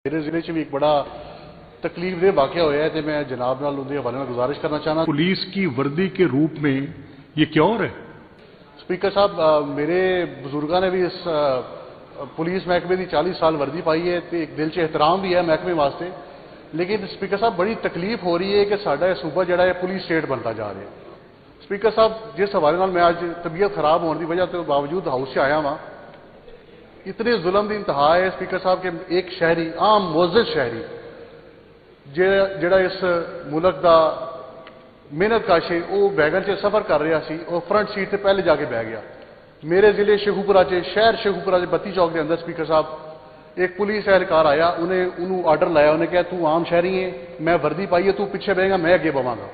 मेरे जिले च भी एक बड़ा तकलीफदेह वाकया होया है तो मैं जनाब नाल उहदे हवाले नाल गुजारिश करना चाहना। पुलिस की वर्दी के रूप में ये क्या हो रहा है? स्पीकर साहब, मेरे बुजुर्गों ने भी इस पुलिस महकमे की 40 साल वर्दी पाई है तो एक दिल च एहतराम भी है महकमे वास्ते, लेकिन स्पीकर साहब बड़ी तकलीफ हो रही है कि साडा सूबा जिहड़ा है पुलिस स्टेट बनता जा रहा है। स्पीकर साहब, जिस हवाले नाल मैं आज तबीयत खराब होने की वजह के बावजूद हाउस से आया वहाँ, इतने जुल्म की इंतहा है स्पीकर साहब के एक शहरी, आम मोअज़्ज़ज़ शहरी जिहड़ा इस मुल्क का मेहनत काश है वो वैगन से सफ़र कर रहा सी और फ्रंट सीट से पहले जाके बह गया। मेरे जिले शेखुपुरा शहर शेखुपुरा के 32 चौक के अंदर स्पीकर साहब एक पुलिस एहलकार आया, उन्हें उन्होंने आर्डर लाया, उन्हें कहा तू आम शहरी है, मैं वर्दी पाई है, तू पिछे बहेगा, मैं अगे बवांगा।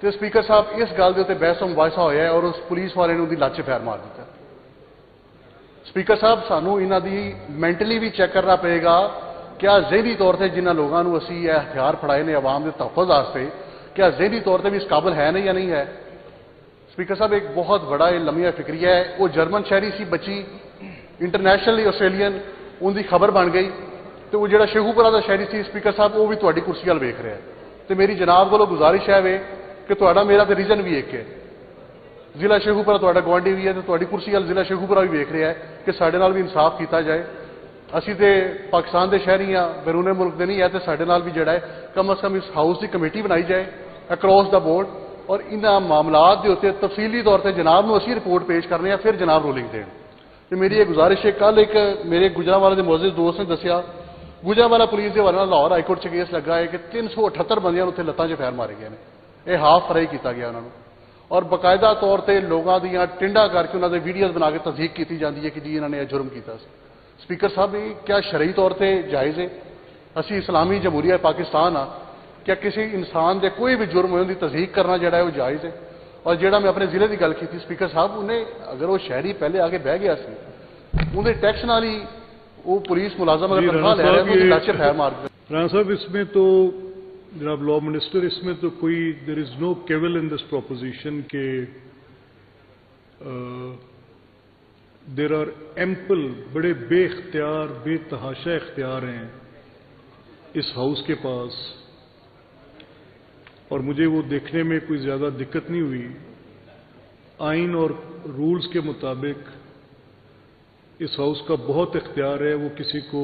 तो स्पीकर साहब इस गल के उत्ते बहस मुबाहिसा होया है और उस पुलिस वाले ने उनकी लत च फैर मार दिता। स्पीकर साहब, सानू इन्हां दी मैंटली भी चेक करना पड़ेगा, क्या ज़हनी तौर पर जिन्होंने लोगों को असी यह हथियार फड़ाए ने आवाम के तहफ़्फ़ुज़ वास्ते, क्या ज़हनी तौर पर भी इस काबिल है नहीं या नहीं है? स्पीकर साहब, एक बहुत बड़ा लम्हा फिक्रिया है। वो जर्मन शहरी सी बच्ची इंटरनेशनली ऑस्ट्रेलियन उनकी खबर बन गई, तो वो जो शेखुपुरा का शहरी सी स्पीकर साहब वो भी तुहाडी कुर्सी वाल वेख रहा है। तो मेरी जनाब को गुजारिश है वे कि तुहाडा मेरा तो रीजन भी एक है, जिला शेखुपुरा तुहाडा गुआढ़ी भी है, तो तुहाडी कुर्सी वाल जिला शेखुपुरा भी वेख रहा है कि साडे नाल भी इंसाफ किया जाए। असी तो पाकिस्तान के शहरी हाँ, बैरूने मुल्क के नहीं है, तो साडे नाल भी जिहड़ा है कम अज़ कम इस हाउस की कमेटी बनाई जाए अक्रॉस द बोर्ड और इन्हां मामलात के उत्ते तफसीली तौर पर जनाब को असी रिपोर्ट पेश करने हैं, फिर जनाब रोलिंग दें। तो मेरी ये गुजारिश है, कल एक मेरे गुजरांवाला के मुअज़्ज़ज़ दोस्त ने दसिया गुजरांवाला पुलिस के हवाले नाल लाहौर हाईकोर्ट च केस लगा है कि 378 बंदियां उत्थे लत्तां च फैर मारे गए हैं। यह हाफ फ्राई किया गया उन्होंने और बाकायदा तौर पर लोगों दी टिंडा करके उन्होंने वीडियोज़ बना के तस्दीक की जाती है कि जी इन्होंने यह जुर्म किया। स्पीकर साहब, ये क्या शरई तौर पर जायज़ है? असी इस्लामी जमहूरिया पाकिस्तान हाँ, क्या किसी इंसान के कोई भी जुर्म हो उनकी तस्दीक करना जोड़ा है वो जायज़ है? और जोड़ा मैं अपने जिले की गल की स्पीकर साहब, उन्हें अगर वो शहरी पहले आके बह गया उन्हें टैक्स नाल ही वो पुलिस मुलाजम अगर तनख्वाह ले रहे हैं तो लाचे फैर मार दिया। राणा साहब, इसमें तो जनाब लॉ मिनिस्टर, इसमें तो कोई देयर इज नो केवल इन दिस प्रोपोजिशन के देर आर एम्पल बड़े बेख्तियार बेतहाशा इख्तियार हैं इस हाउस के पास, और मुझे वो देखने में कोई ज़्यादा दिक्कत नहीं हुई। आइन और रूल्स के मुताबिक इस हाउस का बहुत इख्तियार है, वो किसी को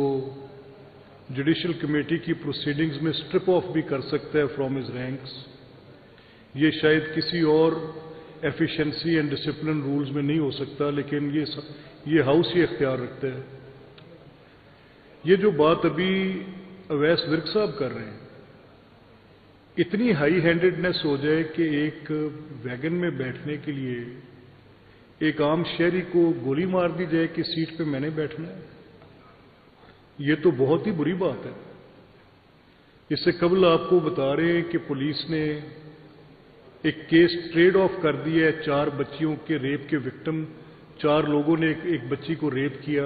जुडिशल कमेटी की प्रोसीडिंग्स में स्ट्रिप ऑफ भी कर सकता है फ्रॉम हिज रैंक्स। ये शायद किसी और एफिशिएंसी एंड डिसिप्लिन रूल्स में नहीं हो सकता, लेकिन ये हाउस ये इख्तियार रखता है। ये जो बात अभी अवैस विर्क साहब कर रहे हैं, इतनी हाई हैंडेडनेस हो जाए कि एक वैगन में बैठने के लिए एक आम शहरी को गोली मार दी जाए कि सीट पे मैंने बैठना है, ये तो बहुत ही बुरी बात है। इससे कबल आपको बता रहे हैं कि पुलिस ने एक केस ट्रेड ऑफ कर दिया है 4 बच्चियों के रेप के विक्टिम, 4 लोगों ने एक बच्ची को रेप किया,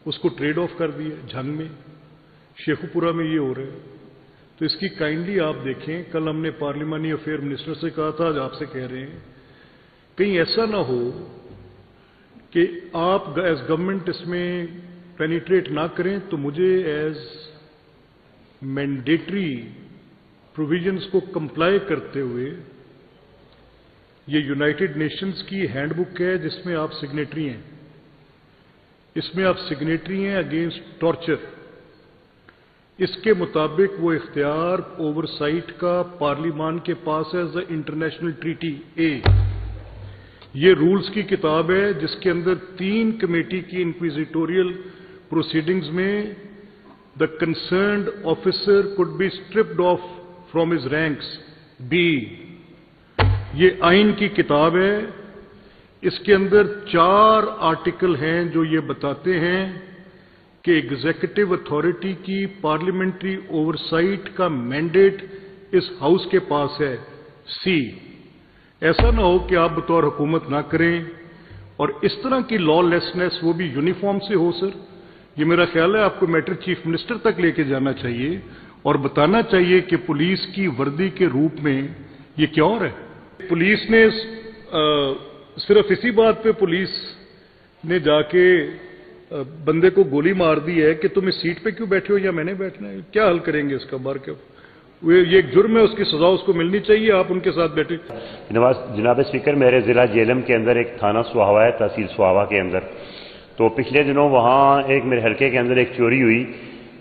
उसको ट्रेड ऑफ कर दिया झंग में। शेखुपुरा में ये हो रहा है, तो इसकी काइंडली आप देखें। कल हमने पार्लिमानी अफेयर मिनिस्टर से कहा था, आज आपसे कह रहे हैं, कहीं ऐसा ना हो कि आप एज गवर्नमेंट इसमें पेनिट्रेट ना करें, तो मुझे एज मैंडेटरी प्रोविजंस को कंप्लाई करते हुए, ये यूनाइटेड नेशंस की हैंडबुक है जिसमें आप सिग्नेटरी हैं, इसमें आप सिग्नेटरी हैं अगेंस्ट टॉर्चर। इसके मुताबिक वो इख्तियार ओवरसाइट का पार्लिमान के पास है, द इंटरनेशनल ट्रीटी ए। ये रूल्स की किताब है जिसके अंदर 3 कमेटी की इंक्विजिटोरियल प्रोसीडिंग्स में the concerned officer could be stripped off from his ranks be. ये आइन की किताब है, इसके अंदर 4 आर्टिकल हैं जो ये बताते हैं कि एग्जीक्यूटिव अथॉरिटी की पार्लियामेंट्री ओवरसाइट का मैंडेट इस हाउस के पास है सी। ऐसा ना हो कि आप बतौर हुकूमत ना करें और इस तरह की लॉलेसनेस वो भी यूनिफॉर्म से हो। सर, ये मेरा ख्याल है आपको मैटर चीफ मिनिस्टर तक लेके जाना चाहिए और बताना चाहिए कि पुलिस की वर्दी के रूप में ये क्या हो रहा है। पुलिस ने सिर्फ इसी बात पे पुलिस ने जाके बंदे को गोली मार दी है कि तुम इस सीट पे क्यों बैठे हो या मैंने बैठना है, क्या हल करेंगे इसका बार के? ये एक जुर्म है, उसकी सजा उसको मिलनी चाहिए, आप उनके साथ बैठे। जनाब स्पीकर, मेरे ज़िला जेलम के अंदर एक थाना सुहावा है, तहसील सुहावा के अंदर, तो पिछले दिनों वहाँ एक मेरे हलके के अंदर एक चोरी हुई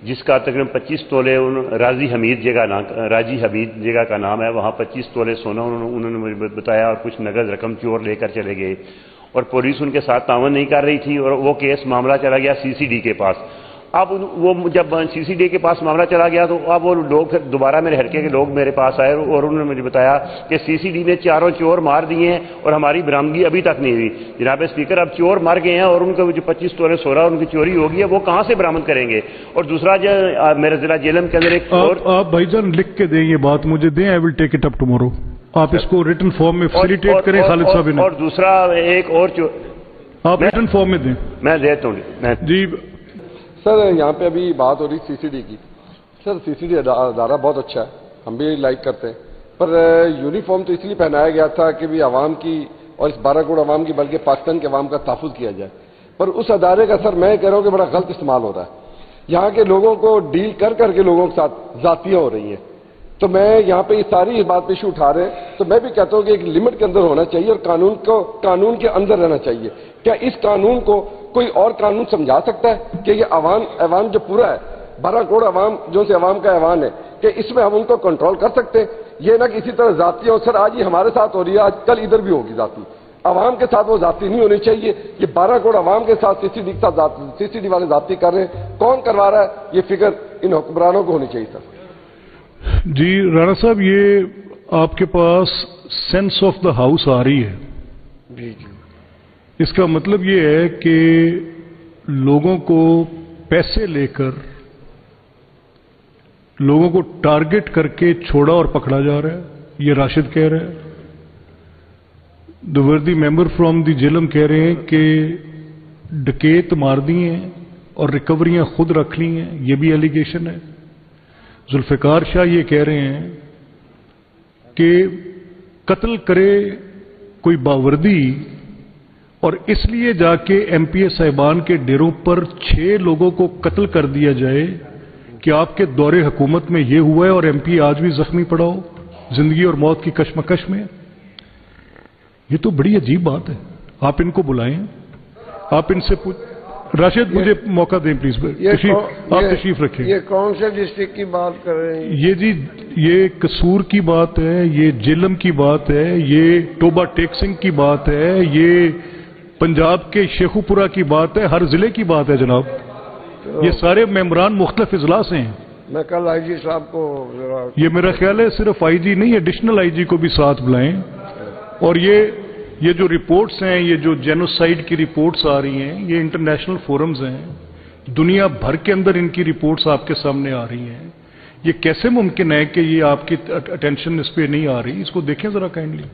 जिसका तकरीबन 25 तोले राजी हमीद जगह का नाम है। वहाँ 25 तोले सोना उन्होंने मुझे बताया और कुछ नगद रकम चोर लेकर चले गए और पुलिस उनके साथ तावन नहीं कर रही थी और वो केस मामला चला गया सीसीडी के पास। अब वो जब सीसीडी के पास मामला चला गया तो अब वो लोग फिर दोबारा मेरे हलके के लोग मेरे पास आए और उन्होंने मुझे बताया कि सीसीडी ने 4 चोर मार दिए हैं और हमारी बरामदगी अभी तक नहीं हुई। जनाब स्पीकर, अब चोर मर गए हैं और उनका जो 25 तोले सोना उनकी चोरी होगी है वो कहाँ से बरामद करेंगे? और दूसरा जो मेरे जिला जेलम के अंदर एक आप भाईजान लिख के दें, ये बात मुझे दें, I will take it up tomorrow. आप इसको रिटन फॉर्म में फैसिलिटेट करें खालिद साहब। और दूसरा एक और आप रिटन फॉर्म में दें। मैं देता हूँ जी सर। यहाँ पे अभी बात हो रही सीसीडी की। सर सीसीडी अदारा बहुत अच्छा है, हम भी लाइक करते हैं, पर यूनिफॉर्म तो इसलिए पहनाया गया था कि भी आवाम की और इस 12 करोड़ आवाम की बल्कि पाकिस्तान के आवाम का तहफ़्फ़ुज़ किया जाए, पर उस अदारे का सर मैं कह रहा हूँ कि बड़ा गलत इस्तेमाल हो रहा है। यहाँ के लोगों को डील कर करके लोगों के साथ जातियाँ हो रही हैं। तो मैं यहाँ पे सारी बात पे इशू उठा रहे हैं, तो मैं भी कहता हूँ कि एक लिमिट के अंदर होना चाहिए और कानून के अंदर रहना चाहिए। क्या इस कानून को कोई और कानून समझा सकता है कि ये अवाम जो पूरा है 12 करोड़ अवाम जो से अवाम का ऐवान है कि इसमें हम उनको कंट्रोल कर सकते हैं? ये ना किसी तरह जातियाँ, सर आज ही हमारे साथ हो रही है, आज कल इधर भी होगी जाति। अवाम के साथ वो जाति नहीं होनी चाहिए। ये 12 करोड़ अवाम के साथ सीसीडी वाले जाति कर रहे हैं, कौन करवा रहा है? ये फिक्र इन हुक्मरानों को होनी चाहिए सर। जी राणा साहब, ये आपके पास सेंस ऑफ द हाउस आ रही है। जी जी। इसका मतलब ये है कि लोगों को पैसे लेकर लोगों को टारगेट करके छोड़ा और पकड़ा जा रहा है, ये राशिद कह रहे हैं। द वर्दी मेंबर फ्रॉम द जेलम कह रहे हैं कि डकैत मार दिए हैं और रिकवरियां खुद रख ली हैं, ये भी एलिगेशन है। जुल्फिकार शाह ये कह रहे हैं कि कत्ल करे कोई बावर्दी और इसलिए जाके एमपीए साहिबान के डेरों पर 6 लोगों को कत्ल कर दिया जाए कि आपके दौरे हुकूमत में ये हुआ है और एमपी आज भी जख्मी पड़ा हो जिंदगी और मौत की कशमकश में। ये तो बड़ी अजीब बात है। आप इनको बुलाएं, आप इनसे राशिद मुझे मौका दें प्लीज, आप तशरीफ रखें। ये कौन से डिस्ट्रिक्ट की बात कर रहे हैं? ये जी ये कसूर की बात है, ये जेलम की बात है, ये टोबा टेक्सिंग की बात है, ये पंजाब के शेखुपुरा की बात है, हर जिले की बात है जनाब। तो ये सारे मेंबरान मुख्तलिफ इजलास हैं। मैं कल आईजी साहब को ये मेरा ख्याल है सिर्फ आईजी नहीं, एडिशनल आईजी को भी साथ बुलाएं। और ये जो रिपोर्ट्स हैं, ये जो जेनोसाइड की रिपोर्ट्स आ रही हैं, ये इंटरनेशनल फोरम्स हैं, दुनिया भर के अंदर इनकी रिपोर्ट्स आपके सामने आ रही हैं। ये कैसे मुमकिन है कि ये आपकी अटेंशन इस पे नहीं आ रही? इसको देखें जरा काइंडली।